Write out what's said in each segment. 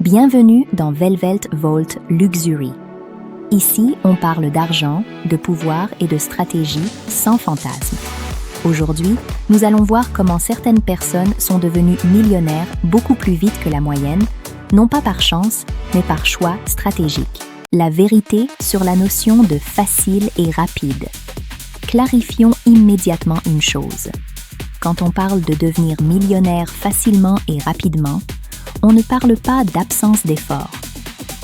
Bienvenue dans Velvet Vault Luxury. Ici, on parle d'argent, de pouvoir et de stratégie sans fantasme. Aujourd'hui, nous allons voir comment certaines personnes sont devenues millionnaires beaucoup plus vite que la moyenne, non pas par chance, mais par choix stratégique. La vérité sur la notion de facile et rapide. Clarifions immédiatement une chose. Quand on parle de devenir millionnaire facilement et rapidement, on ne parle pas d'absence d'effort.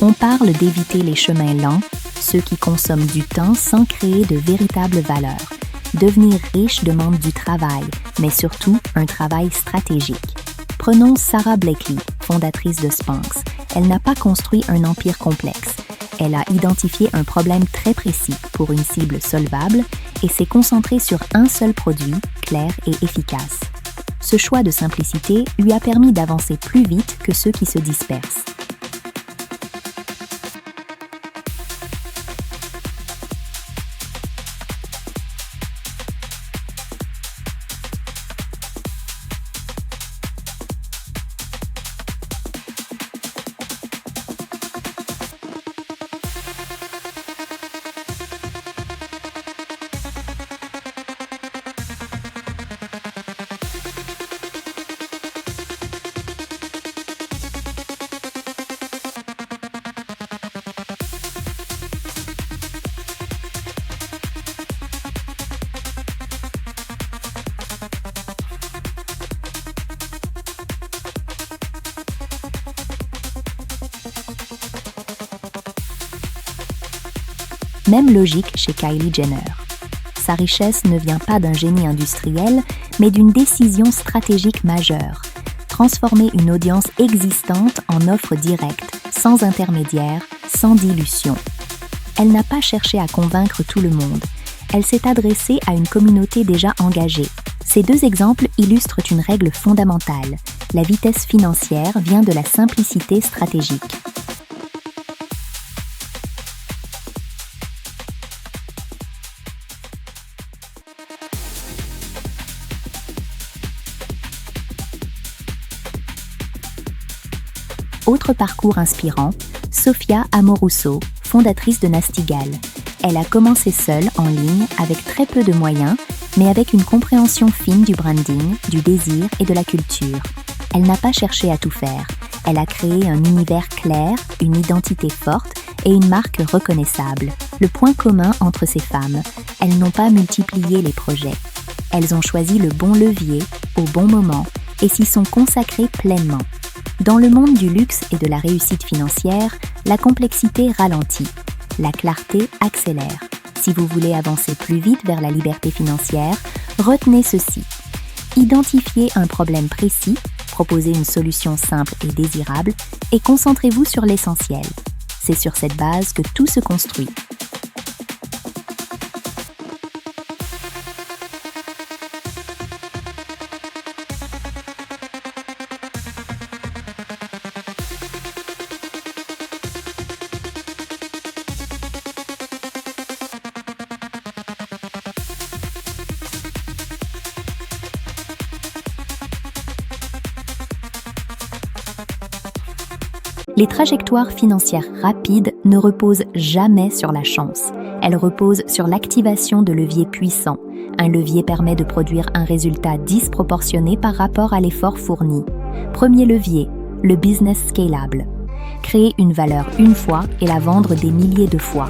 On parle d'éviter les chemins lents, ceux qui consomment du temps sans créer de véritable valeur. Devenir riche demande du travail, mais surtout un travail stratégique. Prenons Sara Blakely, fondatrice de Spanx. Elle n'a pas construit un empire complexe. Elle a identifié un problème très précis pour une cible solvable et s'est concentrée sur un seul produit, clair et efficace. Ce choix de simplicité lui a permis d'avancer plus vite que ceux qui se dispersent. Même logique chez Kylie Jenner. Sa richesse ne vient pas d'un génie industriel, mais d'une décision stratégique majeure. Transformer une audience existante en offre directe, sans intermédiaire, sans dilution. Elle n'a pas cherché à convaincre tout le monde. Elle s'est adressée à une communauté déjà engagée. Ces deux exemples illustrent une règle fondamentale. La vitesse financière vient de la simplicité stratégique. Autre parcours inspirant, Sophia Amoruso, fondatrice de Nasty Gal. Elle a commencé seule en ligne avec très peu de moyens, mais avec une compréhension fine du branding, du désir et de la culture. Elle n'a pas cherché à tout faire. Elle a créé un univers clair, une identité forte et une marque reconnaissable. Le point commun entre ces femmes, elles n'ont pas multiplié les projets. Elles ont choisi le bon levier, au bon moment, et s'y sont consacrées pleinement. Dans le monde du luxe et de la réussite financière, la complexité ralentit, la clarté accélère. Si vous voulez avancer plus vite vers la liberté financière, retenez ceci. Identifiez un problème précis, proposez une solution simple et désirable, et concentrez-vous sur l'essentiel. C'est sur cette base que tout se construit. Les trajectoires financières rapides ne reposent jamais sur la chance. Elles reposent sur l'activation de leviers puissants. Un levier permet de produire un résultat disproportionné par rapport à l'effort fourni. Premier levier, le business scalable. Créer une valeur une fois et la vendre des milliers de fois.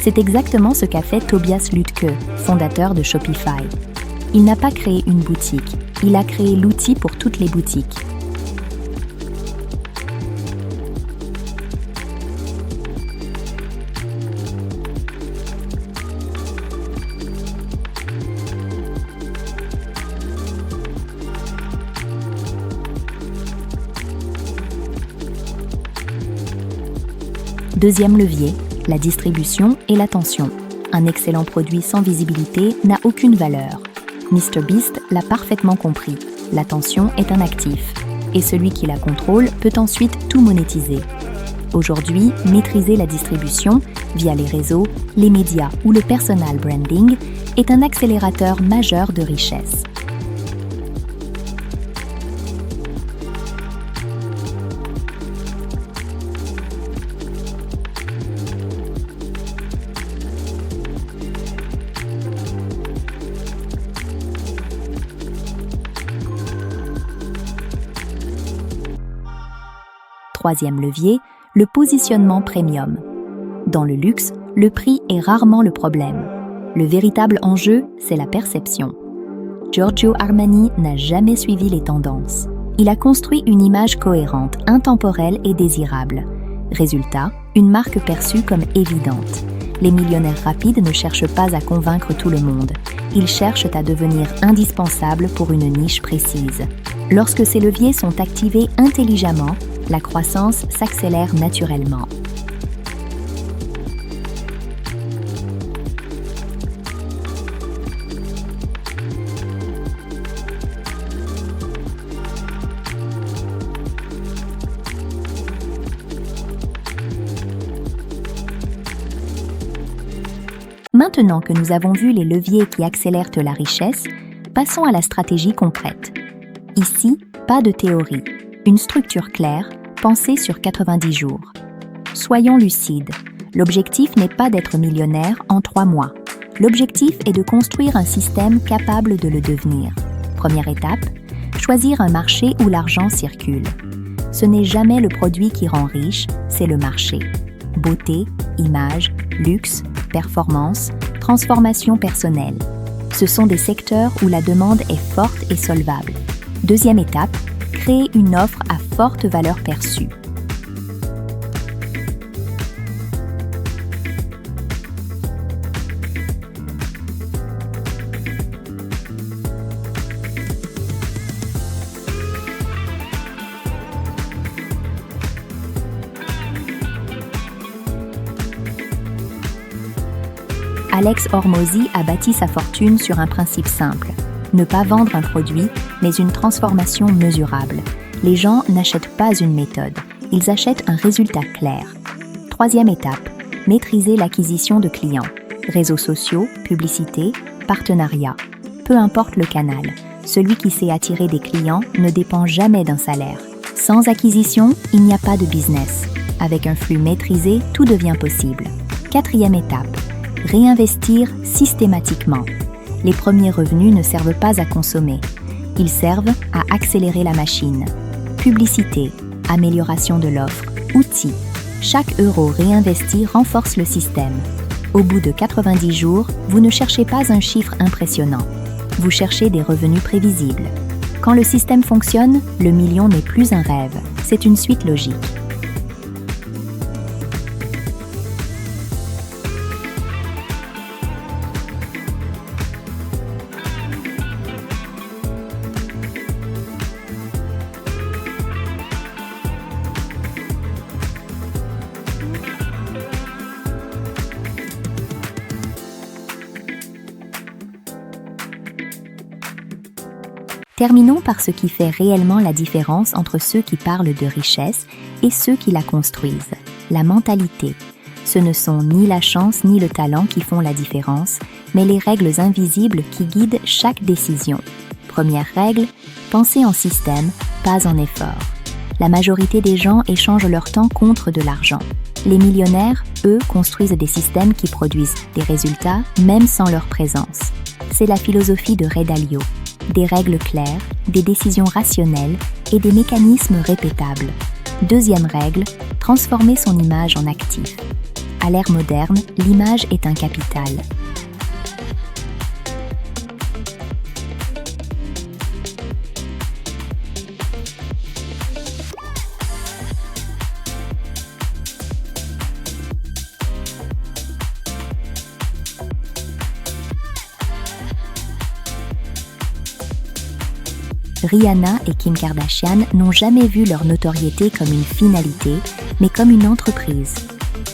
C'est exactement ce qu'a fait Tobias Lütke, fondateur de Shopify. Il n'a pas créé une boutique, il a créé l'outil pour toutes les boutiques. Deuxième levier, la distribution et l'attention. Un excellent produit sans visibilité n'a aucune valeur. MrBeast l'a parfaitement compris. L'attention est un actif. Et celui qui la contrôle peut ensuite tout monétiser. Aujourd'hui, maîtriser la distribution, via les réseaux, les médias ou le personal branding, est un accélérateur majeur de richesse. Troisième levier, le positionnement premium. Dans le luxe, le prix est rarement le problème. Le véritable enjeu, c'est la perception. Giorgio Armani n'a jamais suivi les tendances. Il a construit une image cohérente, intemporelle et désirable. Résultat, une marque perçue comme évidente. Les millionnaires rapides ne cherchent pas à convaincre tout le monde. Ils cherchent à devenir indispensables pour une niche précise. Lorsque ces leviers sont activés intelligemment, la croissance s'accélère naturellement. Maintenant que nous avons vu les leviers qui accélèrent la richesse, passons à la stratégie concrète. Ici, pas de théorie, une structure claire, pensée sur 90 jours. Soyons lucides, l'objectif n'est pas d'être millionnaire en 3 mois. L'objectif est de construire un système capable de le devenir. Première étape, choisir un marché où l'argent circule. Ce n'est jamais le produit qui rend riche, c'est le marché. Beauté, image, luxe, performance, transformation personnelle. Ce sont des secteurs où la demande est forte et solvable. Deuxième étape, créer une offre à forte valeur perçue. Alex Hormozi a bâti sa fortune sur un principe simple. Ne pas vendre un produit, mais une transformation mesurable. Les gens n'achètent pas une méthode, ils achètent un résultat clair. Troisième étape, maîtriser l'acquisition de clients. Réseaux sociaux, publicité, partenariat. Peu importe le canal, celui qui sait attirer des clients ne dépend jamais d'un salaire. Sans acquisition, il n'y a pas de business. Avec un flux maîtrisé, tout devient possible. Quatrième étape, réinvestir systématiquement. Les premiers revenus ne servent pas à consommer. Ils servent à accélérer la machine. Publicité, amélioration de l'offre, outils. Chaque euro réinvesti renforce le système. Au bout de 90 jours, vous ne cherchez pas un chiffre impressionnant. Vous cherchez des revenus prévisibles. Quand le système fonctionne, le million n'est plus un rêve, c'est une suite logique. Terminons par ce qui fait réellement la différence entre ceux qui parlent de richesse et ceux qui la construisent, la mentalité. Ce ne sont ni la chance ni le talent qui font la différence, mais les règles invisibles qui guident chaque décision. Première règle, penser en système, pas en effort. La majorité des gens échangent leur temps contre de l'argent. Les millionnaires, eux, construisent des systèmes qui produisent des résultats même sans leur présence. C'est la philosophie de Ray Dalio. Des règles claires, des décisions rationnelles et des mécanismes répétables. Deuxième règle, transformer son image en actif. À l'ère moderne, l'image est un capital. Rihanna et Kim Kardashian n'ont jamais vu leur notoriété comme une finalité, mais comme une entreprise.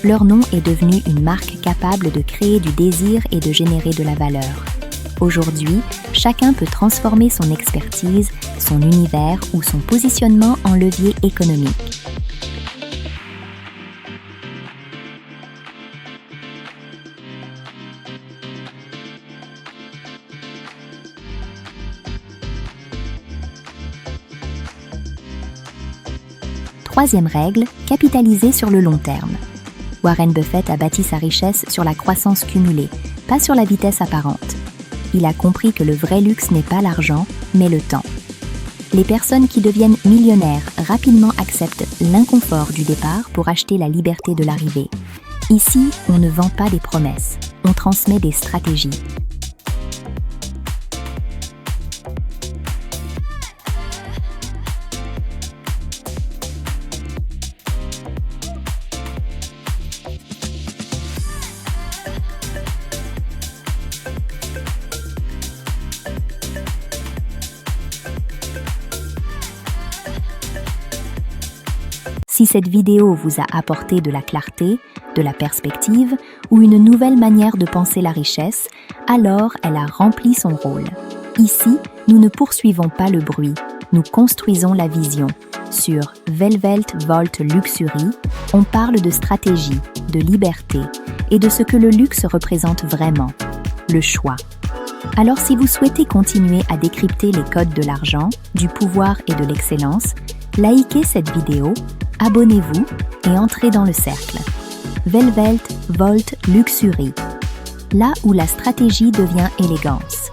Leur nom est devenu une marque capable de créer du désir et de générer de la valeur. Aujourd'hui, chacun peut transformer son expertise, son univers ou son positionnement en levier économique. Troisième règle, capitaliser sur le long terme. Warren Buffett a bâti sa richesse sur la croissance cumulée, pas sur la vitesse apparente. Il a compris que le vrai luxe n'est pas l'argent, mais le temps. Les personnes qui deviennent millionnaires rapidement acceptent l'inconfort du départ pour acheter la liberté de l'arrivée. Ici, on ne vend pas des promesses, on transmet des stratégies. Si cette vidéo vous a apporté de la clarté, de la perspective ou une nouvelle manière de penser la richesse, alors elle a rempli son rôle. Ici, nous ne poursuivons pas le bruit, nous construisons la vision. Sur Velvelt Vault Luxury, on parle de stratégie, de liberté et de ce que le luxe représente vraiment, le choix. Alors si vous souhaitez continuer à décrypter les codes de l'argent, du pouvoir et de l'excellence, likez cette vidéo, abonnez-vous et entrez dans le cercle. Velvelt Vault Luxury, là où la stratégie devient élégance.